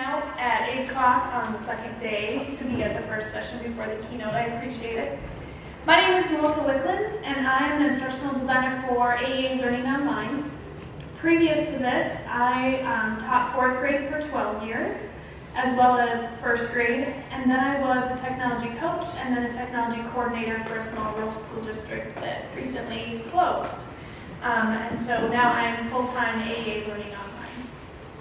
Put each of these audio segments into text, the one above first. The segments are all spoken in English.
out at 8 o'clock on the second day to be at the first session before the keynote. I appreciate it. My name is Melissa Wickland, and I am an instructional designer for AEA Learning Online. Previous to this, I taught 4th grade for 12 years, as well as 1st grade, and then I was a technology coach and then a technology coordinator for a small rural school district that recently closed. And so now I'm full-time AEA Learning Online.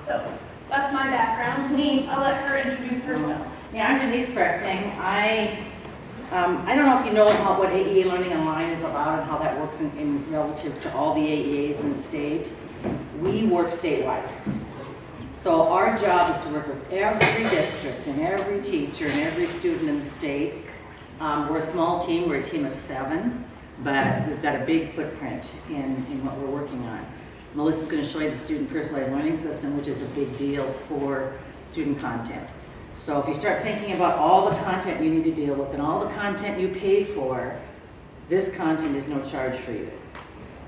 So that's my background. Denise, I'll let her introduce herself. Yeah, I'm Denise Krefting. I don't know if you know about what AEA Learning Online is about and how that works in relative to all the AEAs in the state. We work statewide. So our job is to work with every district and every teacher and every student in the state. We're a small team, we're a team of 7, but we've got a big footprint in what we're working on. Melissa's going to show you the student personalized learning system, which is a big deal for student content. So if you start thinking about all the content you need to deal with and all the content you pay for, this content is no charge for you.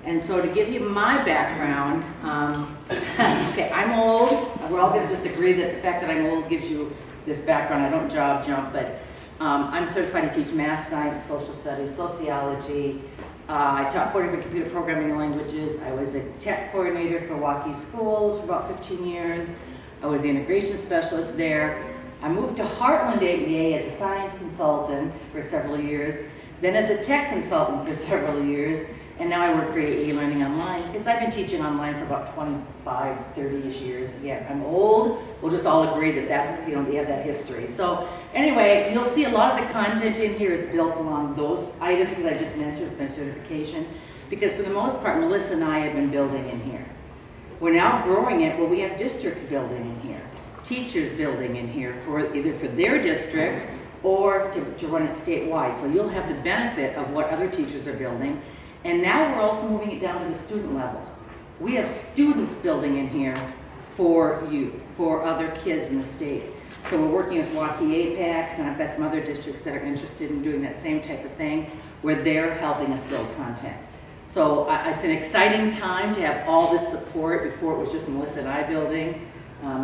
And so to give you my background, okay, I'm old. We're all going to just agree that the fact that I'm old gives you this background. I don't job jump, but I'm certified to teach math, science, social studies, sociology. I taught 4 different computer programming languages. I was a tech coordinator for Waukee Schools for about 15 years. I was the integration specialist there. I moved to Heartland AEA as a science consultant for several years, then as a tech consultant for several years, and now I work for AEA Learning Online because I've been teaching online for about 25, 30-ish years. Again, I'm old. We'll just all agree that that's, we have that history. So anyway, you'll see a lot of the content in here is built along those items that I just mentioned with my certification, because for the most part, Melissa and I have been building in here. We're now growing it, well, we have districts building in here, teachers building in here for either for their district or to run it statewide. So you'll have the benefit of what other teachers are building. And now we're also moving it down to the student level. We have students building in here for you, for other kids in the state. So we're working with Waukee Apex, and I've got some other districts that are interested in doing that same type of thing, where they're helping us build content. So it's an exciting time to have all this support. Before it was just Melissa and I building.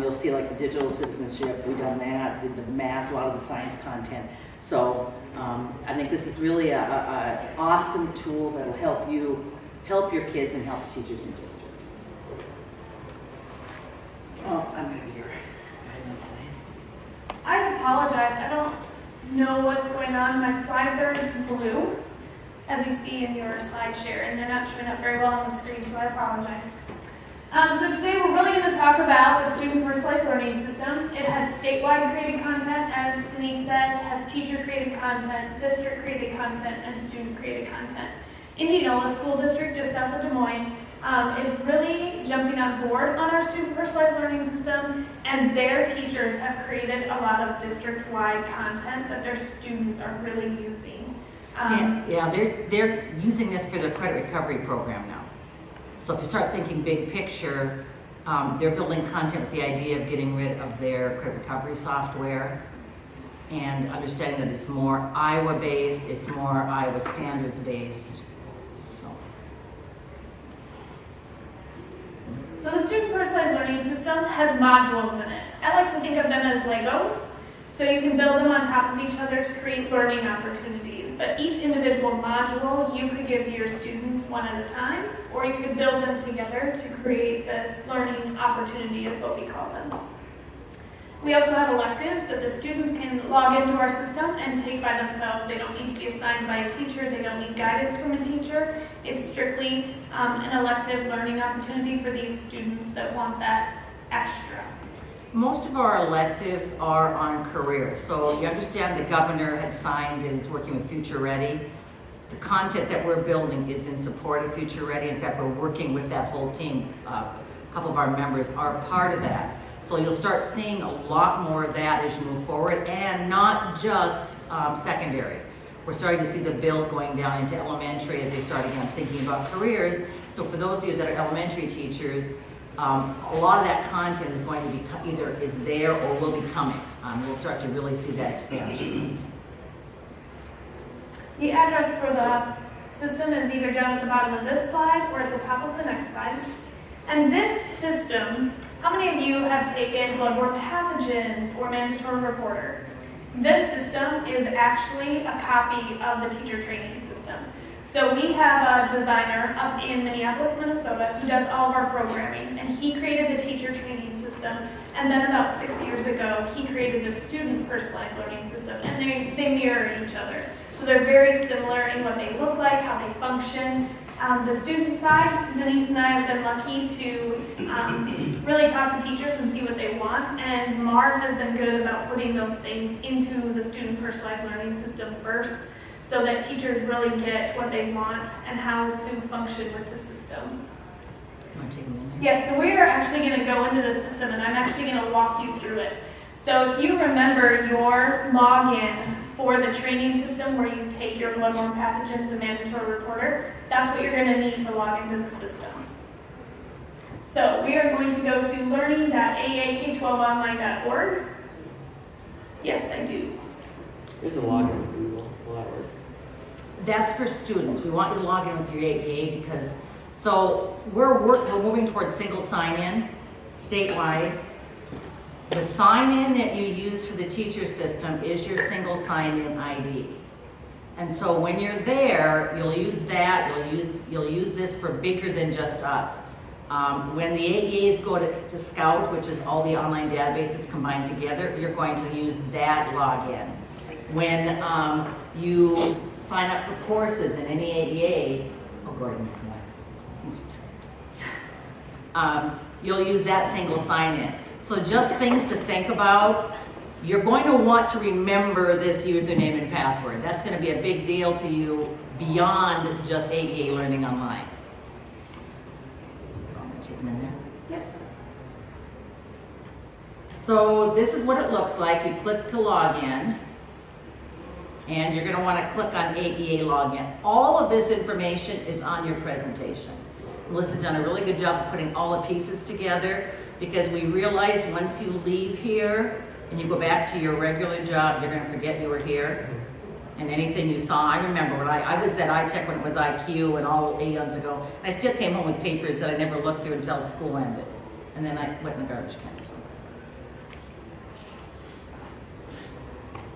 You'll see like the digital citizenship, we've done that, the math, a lot of the science content. So I think this is really an awesome tool that'll help you, help your kids and help the teachers in your district. Oh, I'm going to be here. I apologize. I don't know what's going on. My slides are in blue, as you see in your slide share, and they're not showing up very well on the screen, so I apologize. So today we're really going to talk about the student personalized learning system. It has statewide created content, as Denise said, it has teacher created content, district created content, and student created content. Indianola School District, just south of Des Moines, is really jumping on board on our student personalized learning system, and their teachers have created a lot of district-wide content that their students are really using. They're using this for their credit recovery program now. So if you start thinking big picture, they're building content with the idea of getting rid of their credit recovery software and understanding that it's more Iowa-based, it's more Iowa standards-based. So the student personalized learning system has modules in it. I like to think of them as Legos. So you can build them on top of each other to create learning opportunities. But each individual module you could give to your students one at a time, or you could build them together to create this learning opportunity, is what we call them. We also have electives that the students can log into our system and take by themselves. They don't need to be assigned by a teacher. They don't need guidance from a teacher. It's strictly an elective learning opportunity for these students that want that extra. Most of our electives are on careers. So you understand the governor had signed and is working with Future Ready. The content that we're building is in support of Future Ready. In fact, we're working with that whole team. A couple of our members are part of that. So you'll start seeing a lot more of that as you move forward, and not just secondary. We're starting to see the build going down into elementary as they start again thinking about careers. So for those of you that are elementary teachers, a lot of that content is going to be either is there or will be coming. We'll start to really see that expansion. The address for the system is either down at the bottom of this slide or at the top of the next slide. And this system How many of you have taken bloodborne pathogens or mandatory reporter? This system is actually a copy of the teacher training system. So we have a designer up in Minneapolis, Minnesota, who does all of our programming, and he created the teacher training system, and then about 6 years ago, he created the student personalized learning system, and they mirror each other. So they're very similar in what they look like, how they function. The student side, Denise and I have been lucky to really talk to teachers and see what they want, and Marv has been good about putting those things into the student personalized learning system first, so that teachers really get what they want and how to function with the system. Yes, so we are actually going to go into the system, and I'm actually going to walk you through it. So if you remember your login for the training system where you take your bloodborne pathogens and mandatory reporter, that's what you're going to need to log into the system. So we are going to go to learning.aak12online.org. Yes, I do. There's a login with Google. Will that work? That's for students. We want you to log in with your AEA because, so we're moving towards single sign-in statewide. The sign-in that you use for the teacher system is your single sign-in ID. And so when you're there, you'll use that, you'll use this for bigger than just us. When the AEAs go to Scout, which is all the online databases combined together, you're going to use that login. When you sign up for courses in any AEA, you'll use that single sign-in. So just things to think about. You're going to want to remember this username and password. That's going to be a big deal to you beyond just AEA Learning Online. So I'm going to take them in there. Yep. So this is what it looks like. You click to log in, and you're going to want to click on AEA Login. All of this information is on your presentation. Melissa's done a really good job of putting all the pieces together, because we realize once you leave here and you go back to your regular job, you're going to forget you were here. And anything you saw, I remember when I was at iTech when it was IQ and all eons ago, and I still came home with papers that I never looked through until school ended. And then I went in the garbage can. So.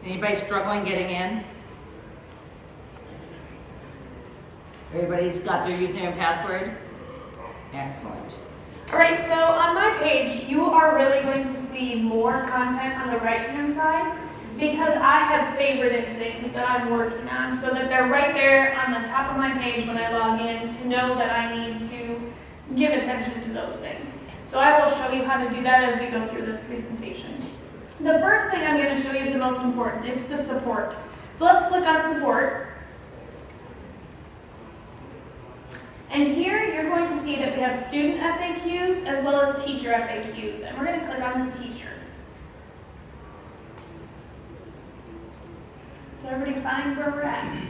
Anybody struggling getting in? Everybody's got their username and password? Excellent. All right, so on my page, you are really going to see more content on the right-hand side because I have favorited things that I'm working on so that they're right there on the top of my page when I log in to know that I need to give attention to those things. So I will show you how to do that as we go through this presentation. The first thing I'm going to show you is the most important. It's the support. So let's click on support. And here you're going to see that we have student FAQs as well as teacher FAQs. And we're going to click on the teacher. Did everybody find where we're at?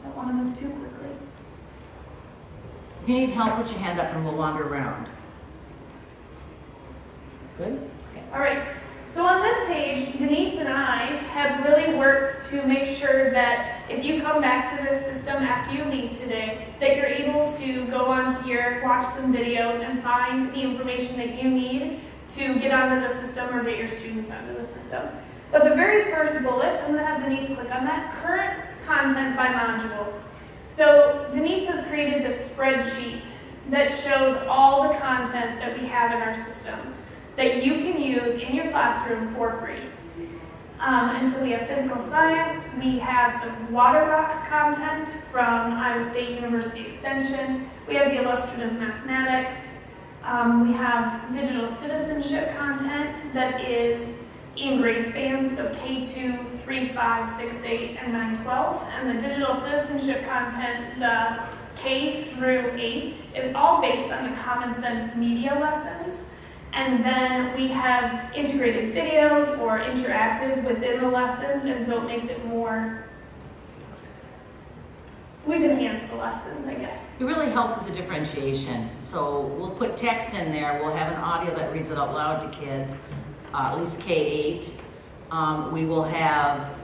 Don't want to move too quickly. If you need help, put your hand up and we'll wander around. Good? Okay. All right. So on this page, Denise and I have really worked to make sure that if you come back to this system after you leave today, that you're able to go on here, watch some videos, and find the information that you need to get onto the system or get your students onto the system. But the very first bullet, I'm going to have Denise click on that, current content by module. So Denise has created this spreadsheet that shows all the content that we have in our system that you can use in your classroom for free. And so we have physical science, we have some Water Rocks content from Iowa State University Extension, we have the illustrative mathematics, we have digital citizenship content that is in grade spans, so K2, 3, 5, 6, 8, and 9, 12. And the digital citizenship content, the K through 8, is all based on the Common Sense media lessons. And then we have integrated videos or interactives within the lessons, and so it makes it more, we've enhanced the lessons, I guess. It really helps with the differentiation. So we'll put text in there, we'll have an audio that reads it out loud to kids, at least K8. We will have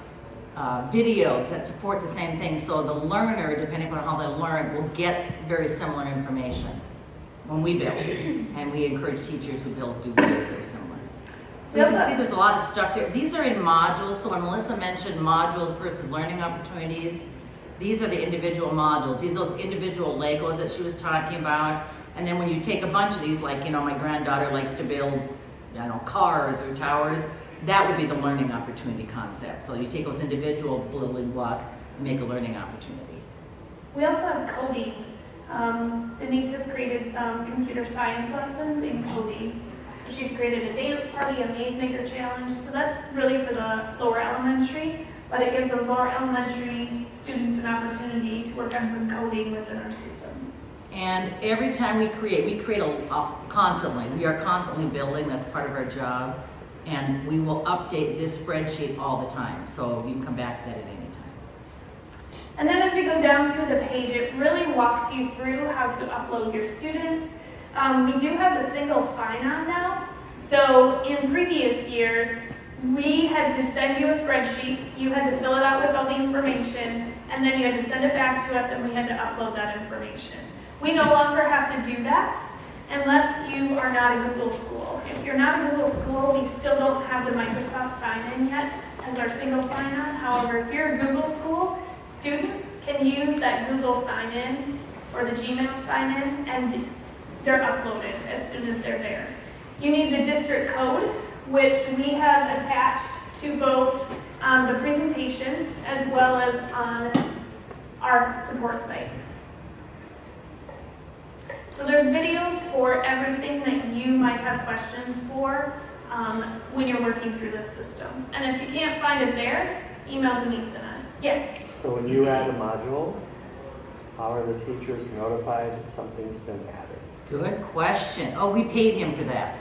videos that support the same thing, so the learner, depending on how they learn, will get very similar information. when we build. And we encourage teachers who build do very, very similar. So We you also- can see there's a lot of stuff there. These are in modules, so when Melissa mentioned modules versus learning opportunities, these are the individual modules. These are those individual Legos that she was talking about. And then when you take a bunch of these, like, you know, my granddaughter likes to build, I don't know, cars or towers, that would be the learning opportunity concept. So you take those individual building blocks and make a learning opportunity. We also have coding. Denise has created some computer science lessons in coding. So she's created a dance party, a maze maker challenge. So that's really for the lower elementary, but it gives those lower elementary students an opportunity to work on some coding within our system. And every time we create constantly. We are constantly building, that's part of our job. And we will update this spreadsheet all the time. So you can come back to that at any time. And then as we go down through the page, it really walks you through how to upload your students. We do have the single sign-on now. So in previous years, we had to send you a spreadsheet, you had to fill it out with all the information, and then you had to send it back to us and we had to upload that information. We no longer have to do that unless you are not a Google school. If you're not a Google school, we still don't have the Microsoft sign-in yet as our single sign-on. However, if you're a Google school, students can use that Google sign-in or the Gmail sign-in and they're uploaded as soon as they're there. You need the district code, which we have attached to both the presentation as well as on our support site. So there's videos for everything that you might have questions for when you're working through this system. And if you can't find it there, email Denise and I. Yes? So when you add a module, how are the teachers notified that something's been added? Good question. Oh, we paid him for that.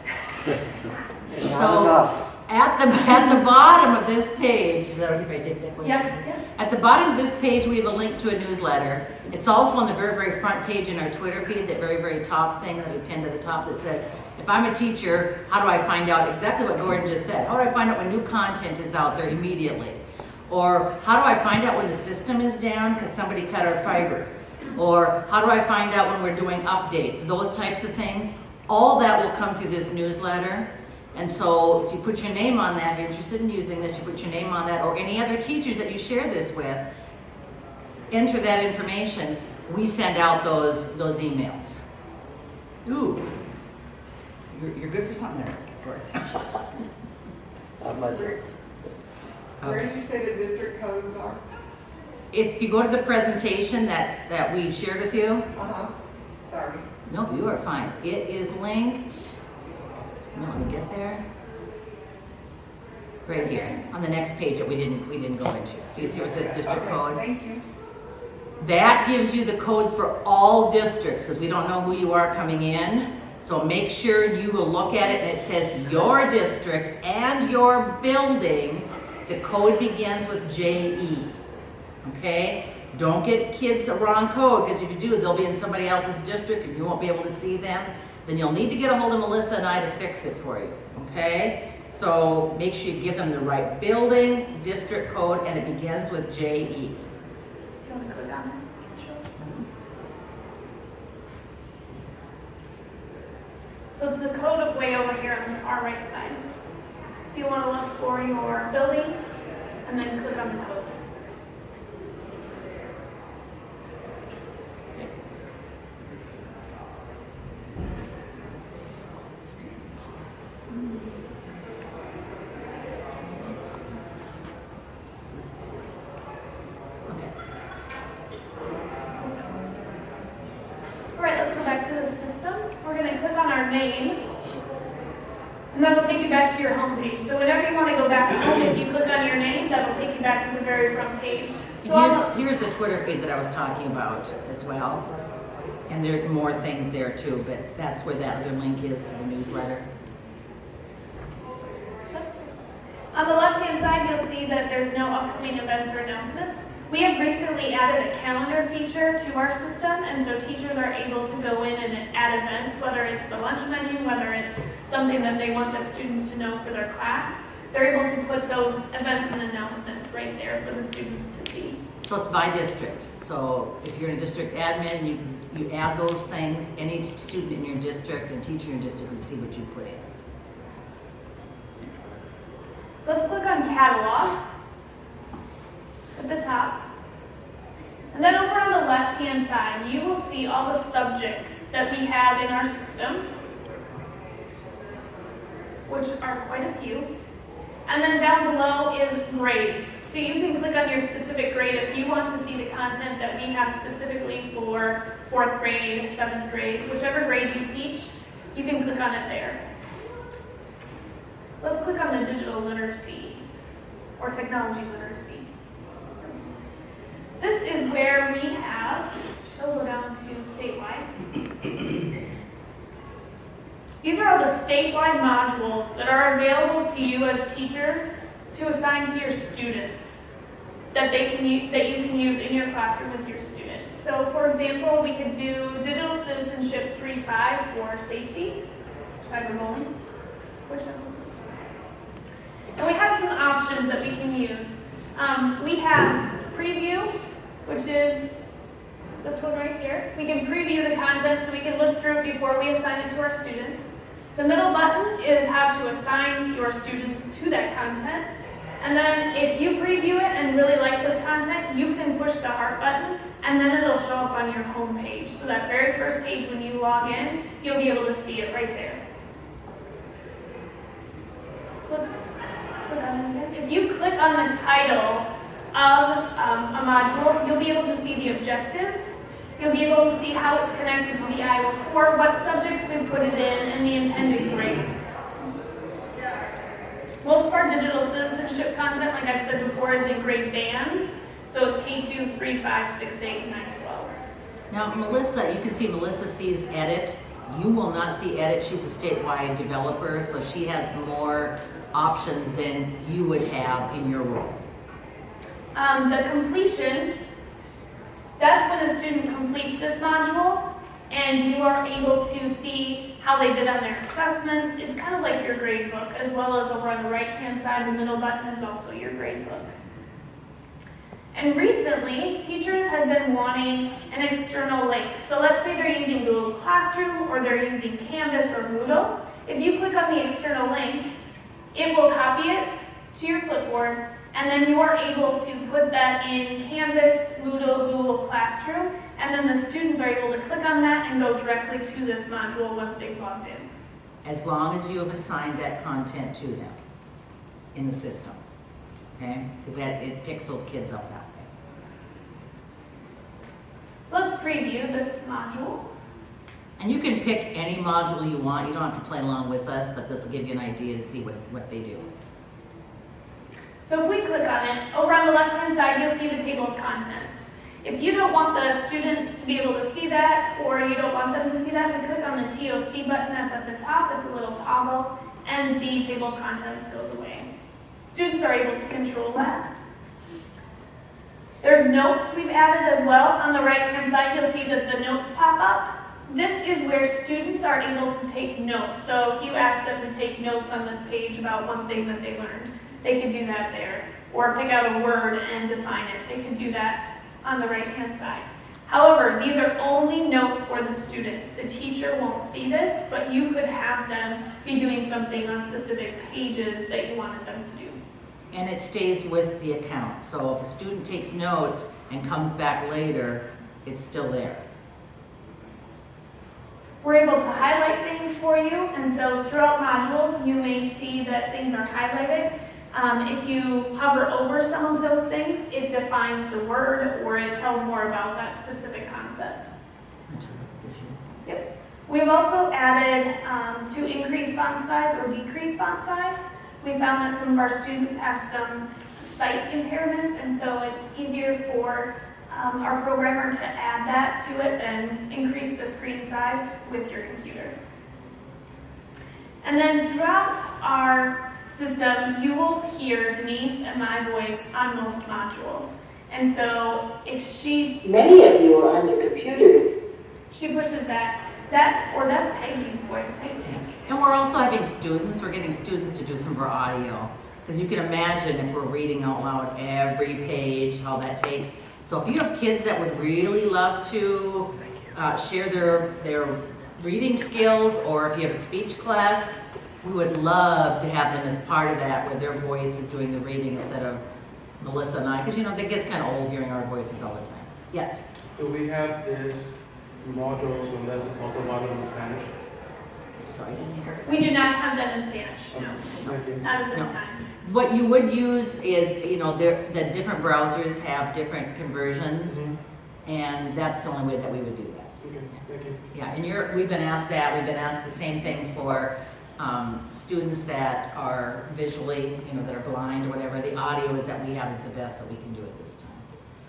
Not So enough. at the bottom of this page, is that okay if I take that question? Yes. At the bottom of this page, we have a link to a newsletter. It's also on the very, very front page in our Twitter feed, that very, very top thing that we pinned to the top that says, if I'm a teacher, how do I find out exactly what Gordon just said? How do I find out when new content is out there immediately? Or how do I find out when the system is down because somebody cut our fiber? Or how do I find out when we're doing updates? Those types of things. All that will come through this newsletter. And so if you put your name on that, if you're interested in using this, you put your name on that, or any other teachers that you share this with, enter that information. We send out those emails. Ooh, you're good for something there. Not much. Where did you say the district codes are? If you go to the presentation that we shared with you, Uh-huh. Sorry. no, you are fine. It is linked. Just a minute, let me get there. Right here on the next page that we didn't go into. So you see where it says district Okay, code. thank you. That gives you the codes for all districts because we don't know who you are coming in. So make sure you will look at it and it says your district and your building. The code begins with JE. Okay? Don't get kids the wrong code because if you do, they'll be in somebody else's district and you won't be able to see them. Then you'll need to get a hold of Melissa and I to fix it for you. Okay? So make sure you give them the right building, district code, and it begins with JE. Do you want to click on this? Sure. So it's the code way over here on the far right side. So you want to look for your building and then click on the code. All right, let's go back to the system. We're going to click on our name, and that'll take you back to your home page. So whenever you want to go back home, if you click on your name, that'll take you back to the very front page. So Here's the Twitter feed that I was talking about as well. And there's more things there too, but that's where that other link is to the newsletter. on the left-hand side, you'll see that there's no upcoming events or announcements. We have recently added a calendar feature to our system, and so teachers are able to go in and add events, whether it's the lunch menu, whether it's something that they want the students to know for their class. They're able to put those events and announcements right there for the students to see. So it's by district. So if you're in a district admin, you can you add those things, any student in your district and teacher in your district can see what you put in. Let's click on catalog at the top. And then over on the left-hand side, you will see all the subjects that we have in our system, which are quite a few. And then down below is grades. So you can click on your specific grade if you want to see the content that we have specifically for 4th grade, 7th grade, whichever grade you teach, you can click on it there. Let's click on the digital literacy or technology literacy. This is where we have, she'll go down to statewide. These are all the statewide modules that are available to you as teachers to assign to your students that you can use in your classroom with your students. So for example, we could do Digital Citizenship 3.5 for safety, cyberbullying, whichever. And we have some options that we can use. We have preview, which is this one right here. We can preview the content so we can look through it before we assign it to our students. The middle button is how to assign your students to that content. And then if you preview it and really like this content, you can push the heart button and then it'll show up on your home page. So that very first page when you log in, you'll be able to see it right there. So let's click on it again. If you click on the title of a module, you'll be able to see the objectives. You'll be able to see how it's connected to the Iowa core, what subjects we put it in, and the intended grades. Most of our digital citizenship content, like I've said before, is in grade bands. So it's K2, 3, 5, 6, 8, 9, 12. Now, Melissa, you can see Melissa sees edit. You will not see edit. She's a statewide developer, so she has more options than you would have in your role. The completions, that's when a student completes this module and you are able to see how they did on their assessments. It's kind of like your grade book, as well as over on the right-hand side, the middle button is also your grade book. And recently, teachers have been wanting an external link. So let's say they're using Google Classroom or they're using Canvas or Moodle. If you click on the external link, it will copy it to your clipboard, and then you are able to put that in Canvas, Moodle, Google Classroom, and then the students are able to click on that and go directly to this module once they've logged in. As long as you have assigned that content to them in the system, okay? Because it picks those kids up that way. So let's preview this module. And you can pick any module you want. You don't have to play along with us, but this will give you an idea to see what they do. So if we click on it, over on the left-hand side, you'll see the table of contents. If you don't want the students to be able to see that, or you don't want them to see that, we click on the TOC button up at the top. It's a little toggle, and the table of contents goes away. Students are able to control that. There's notes we've added as well. On the right-hand side, you'll see that the notes pop up. This is where students are able to take notes. So if you ask them to take notes on this page about one thing that they learned, they can do that there. Or pick out a word and define it. They can do that on the right-hand side. However, these are only notes for the students. The teacher won't see this, but you could have them be doing something on specific pages that you wanted them to do. And it stays with the account. So if a student takes notes and comes back later, it's still there. We're able to highlight things for you, and so throughout modules, you may see that things are highlighted. If you hover over some of those things, it defines the word or it tells more about that specific concept. Yep. We've also added to increase font size or decrease font size. We found that some of our students have some sight impairments, and so it's easier for our programmer to add that to it than increase the screen size with your computer. And then throughout our system, you will hear Denise and my voice on most modules. And so if Many of you are on your computer. she pushes that's Peggy's voice, I think. And we're also having students, we're getting students to do some of our audio. Because you can imagine if we're reading out loud every page, how that takes. So if you have kids that would really love to share their reading skills, or if you have a speech class, we would love to have them as part of that, where their voice is doing the reading instead of Melissa and I, because you know, that gets kind of old hearing our voices all the time. Yes? Do we have this modules or lessons also module in Spanish? Sorry, I didn't hear. We do not have them in Spanish, no, Thank you. not at this No. time. What you would use is, you know, the different browsers have different conversions, and that's the only way that we would do that. Okay, thank you. Yeah, and we've been asked that, we've been asked the same thing for students that are visually, you know, that are blind or whatever. The audio is that we have is the best that we can do at this time.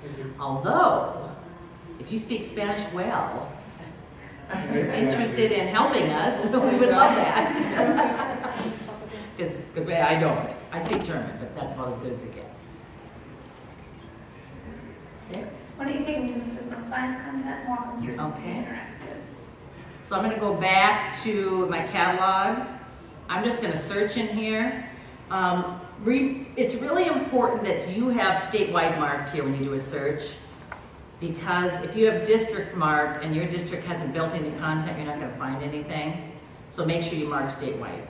Thank you. Although, if you speak Spanish well, and you're interested in helping us, we would love that. Because I don't. I speak German, but that's about as good as it gets. Okay. Why don't you take them to the physical science content and walk them through some of the Okay. interactives? So I'm going to go back to my catalog. I'm just going to search in here. It's really important that you have statewide marked here when you do a search, because if you have district marked and your district hasn't built any content, you're not going to find anything. So make sure you mark statewide.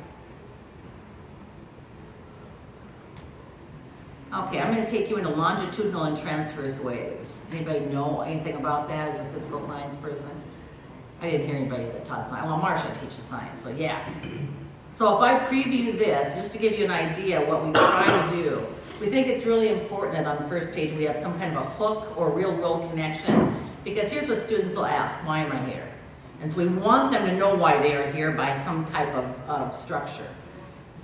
Okay, I'm going to take you into longitudinal and transverse waves. Anybody know anything about that as a physical science person? I didn't hear anybody that taught science. Well, Marsha teaches science, so yeah. So if I preview this, just to give you an idea what we try to do, we think it's really important that on the first page we have some kind of a hook or real-world connection, because here's what students will ask: why am I here? And so we want them to know why they are here by some type of structure.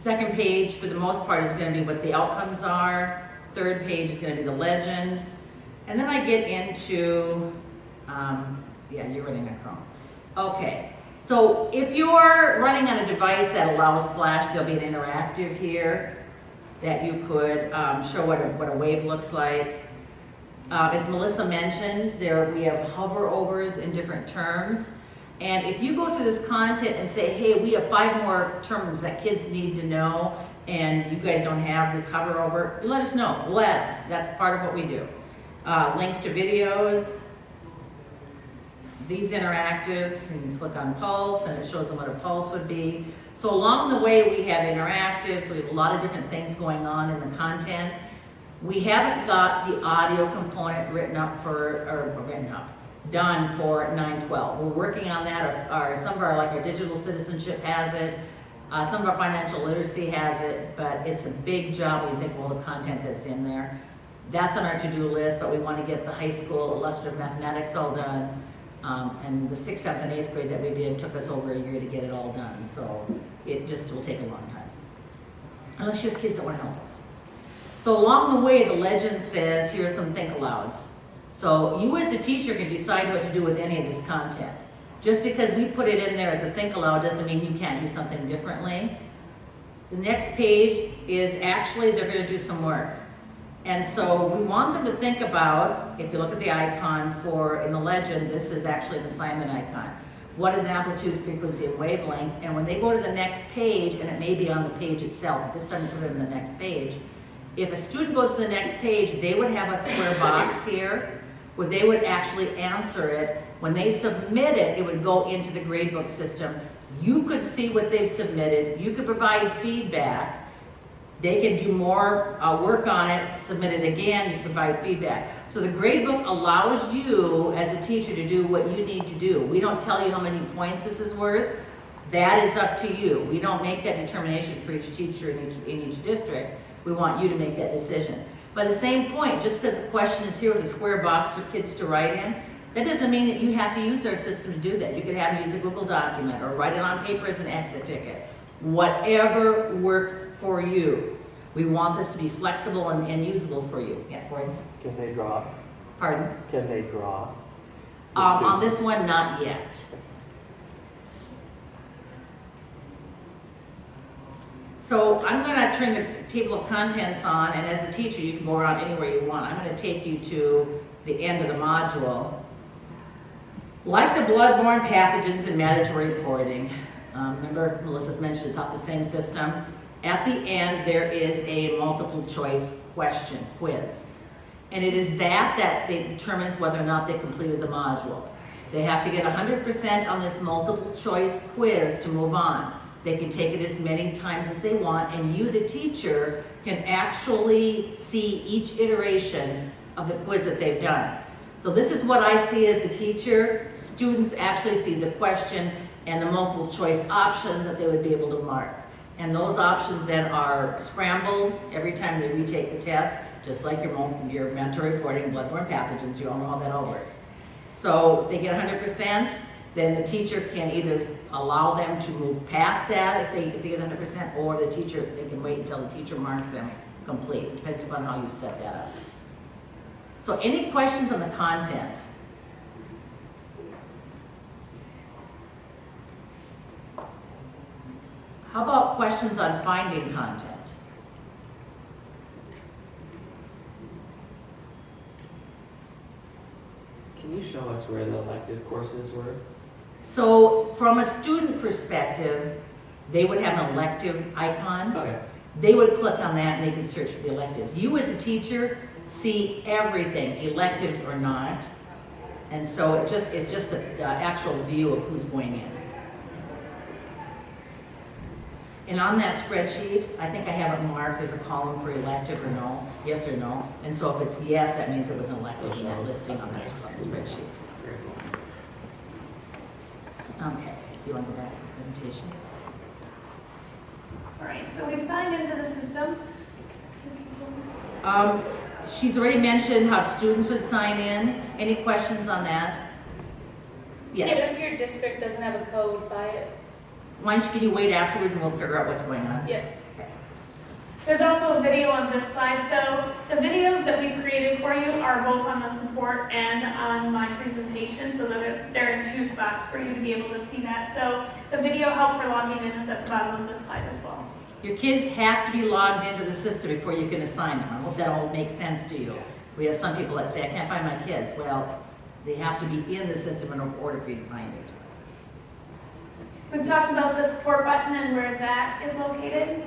Second page, for the most part, is going to be what the outcomes are. Third page is going to be the legend. And then I get into, yeah, you're running a Chrome. Okay, so if you're running on a device that allows Flash, there'll be an interactive here that you could show what a wave looks like. As Melissa mentioned, we have hover-overs in different terms. And if you go through this content and say, hey, we have 5 more terms that kids need to know, and you guys don't have this hover over, you let us know. We'll add them. That's part of what we do. Links to videos, these interactives, and you click on pulse, and it shows them what a pulse would be. So along the way, we have interactives. We have a lot of different things going on in the content. We haven't got the audio component done for 912. We're working on that. Some of our digital citizenship has it. Some of our financial literacy has it, but it's a big job. We think all the content that's in there. That's on our to-do list, but we want to get the high school illustrative mathematics all done. And the 6th, 7th, and 8th grade that we did took us over a year to get it all done. So it just will take a long time. Unless you have kids that want to help us. So along the way, the legend says, here are some think alouds. So you as a teacher can decide what to do with any of this content. Just because we put it in there as a think aloud doesn't mean you can't do something differently. The next page is actually they're going to do some work. And so we want them to think about, if you look at the icon in the legend, this is actually an assignment icon. What is amplitude, frequency, and wavelength? And when they go to the next page, and it may be on the page itself, this time we put it in the next page. If a student goes to the next page, they would have a square box here where they would actually answer it. When they submit it, it would go into the gradebook system. You could see what they've submitted. You could provide feedback. They can do more work on it, submit it again, you provide feedback. So the gradebook allows you as a teacher to do what you need to do. We don't tell you how many points this is worth. That is up to you. We don't make that determination for each teacher in each district. We want you to make that decision. But at the same point, just because the question is here with a square box for kids to write in, that doesn't mean that you have to use our system to do that. You could have them use a Google document or write it on paper as an exit ticket. Whatever works for you. We want this to be flexible and usable for you. Yeah, Gordon? Can they draw? Pardon? Can they draw? On this one, not yet. So I'm going to turn the table of contents on, and as a teacher, you can go around anywhere you want. I'm going to take you to the end of the module. Like the bloodborne pathogens and mandatory reporting, remember Melissa's mentioned it's off the same system. At the end, there is a multiple choice question, quiz. And it is that determines whether or not they completed the module. They have to get 100% on this multiple choice quiz to move on. They can take it as many times as they want, and you, the teacher, can actually see each iteration of the quiz that they've done. So this is what I see as a teacher. Students actually see the question and the multiple choice options that they would be able to mark. And those options then are scrambled every time they retake the test, just like your mentor reporting bloodborne pathogens. You all know how that all works. So they get 100%, then the teacher can either allow them to move past that if they get 100%, or the teacher, they can wait until the teacher marks them complete. It depends upon how you set that up. So any questions on the content? How about questions on finding content? Can you show us where the elective courses were? So from a student perspective, they would have an elective icon. Okay. They would click on that and they could search for the electives. You as a teacher see everything, electives or not. And so it's just the actual view of who's going in. And on that spreadsheet, I think I have it marked, there's a column for elective or no, yes or no. And so if it's yes, that means it was an elective in that listing on that spreadsheet. Very cool. Okay, so you want to go back to the presentation? All right, so we've signed into the system. She's already mentioned how students would sign in. Any questions on that? Yes. If your district doesn't have a code, buy it. Why don't you wait afterwards and we'll figure out what's going on? Yes. There's also a video on this slide. So the videos that we've created for you are both on the support and on my presentation, so that they're in two spots for you to be able to see that. So the video help for logging in is at the bottom of this slide as well. Your kids have to be logged into the system before you can assign them. I hope that all makes sense to you. We have some people that say, I can't find my kids. Well, they have to be in the system in order for you to find it. We've talked about the support button and where that is located.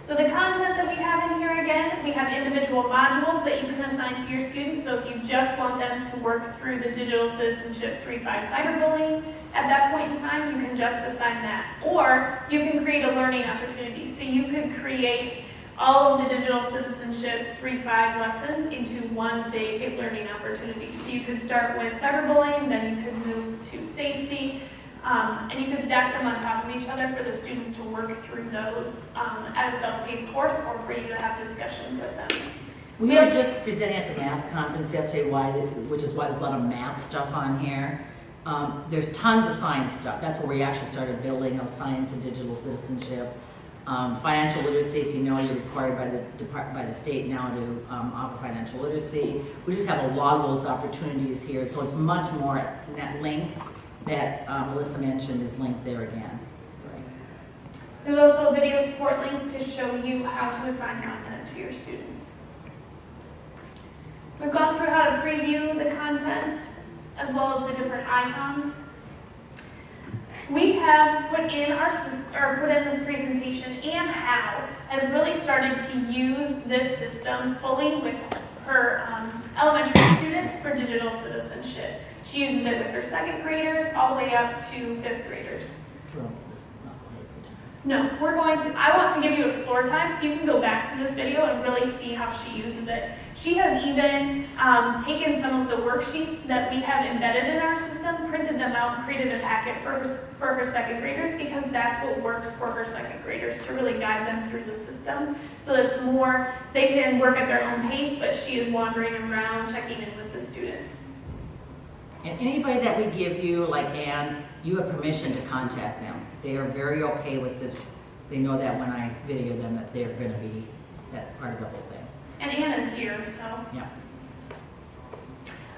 So the content that we have in here again, we have individual modules that you can assign to your students. So if you just want them to work through the Digital Citizenship 3.5 cyberbullying, at that point in time, you can just assign that. Or you can create a learning opportunity. So you could create all of the Digital Citizenship 3.5 lessons into one big learning opportunity. So you could start with cyberbullying, then you could move to safety, and you can stack them on top of each other for the students to work through those as a self-paced course, or for you to have discussions with them. We were just presenting at the math conference yesterday, which is why there's a lot of math stuff on here. There's tons of science stuff. That's where we actually started building on science and digital citizenship. Financial literacy, if you know, you're required by the state now to offer financial literacy. We just have a lot of those opportunities here, so it's much more. And that link that Melissa mentioned is linked there again. Sorry. There's also a video support link to show you how to assign content to your students. We've gone through how to preview the content, as well as the different icons. We have put in the presentation and how has really started to use this system fully with her elementary students for digital citizenship. She uses it with her second graders all the way up to fifth graders. No, I want to give you explore time so you can go back to this video and really see how she uses it. She has even taken some of the worksheets that we have embedded in our system, printed them out, and created a packet for her second graders, because that's what works for her second graders, to really guide them through the system. So it's more, they can work at their own pace, but she is wandering around, checking in with the students. And anybody that we give you, like Anne, you have permission to contact them. They are very okay with this. They know that when I video them that they're going to be, that's part of the whole thing. And Anna's here, so. Yeah.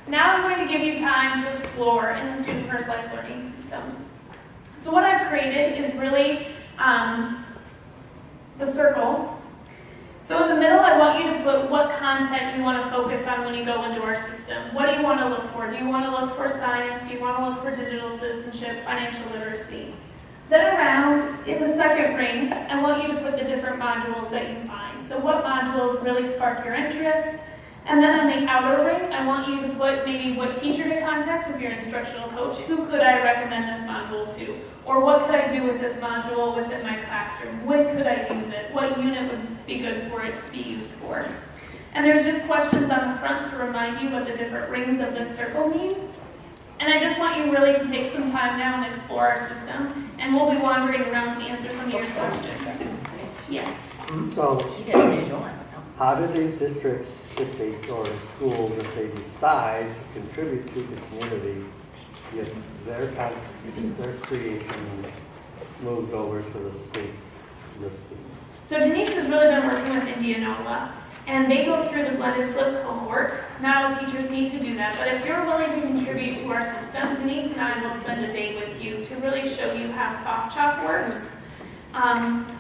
Now I'm going to give you time to explore in the student personalized learning system. So what I've created is really the circle. So in the middle, I want you to put what content you want to focus on when you go into our system. What do you want to look for? Do you want to look for science? Do you want to look for digital citizenship, financial literacy? Then around in the second ring, I want you to put the different modules that you find. So what modules really spark your interest, And then on the outer ring, I want you to put maybe what teacher to contact if you're an instructional coach. Who could I recommend this module to? Or what could I do with this module within my classroom? When could I use it? What unit would be good for it to be used for? And there's just questions on the front to remind you what the different rings of this circle mean. And I just want you really to take some time now and explore our system, and we'll be wandering around to answer some of your questions. Yes. So, She did a visual. how do these districts, or schools, if they decide to contribute to the community, get their creations moved over to the state listing? So Denise has really been working with Indianola, and they go through the blended flip cohort. Not all teachers need to do that, but if you're willing to contribute to our system, Denise and I will spend a day with you to really show you how Soft Chalk works.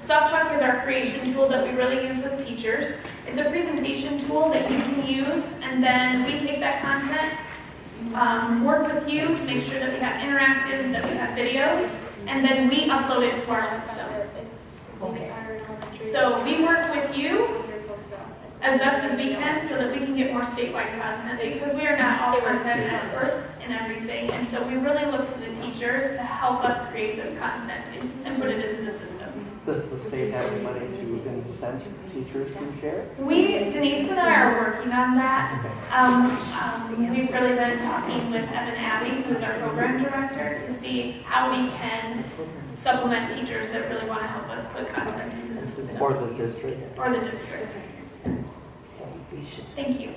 Soft Chalk is our creation tool that we really use with teachers. It's a presentation tool that you can use, and then we take that content, work with you to make sure that we have interactives, that we have videos, and then we upload it to our system. So we work with you as best as we can so that we can get more statewide content, because we are not all content experts in everything, and so we really look to the teachers to help us create this content and put it into the system. Does the state have the money to incent teachers to share? Denise and I are working on that. We've really been talking with Evan Abbey, who's our program director, to see how we can supplement teachers that really want to help us put content into the system. Or the district? Or the district. Yes. Thank you.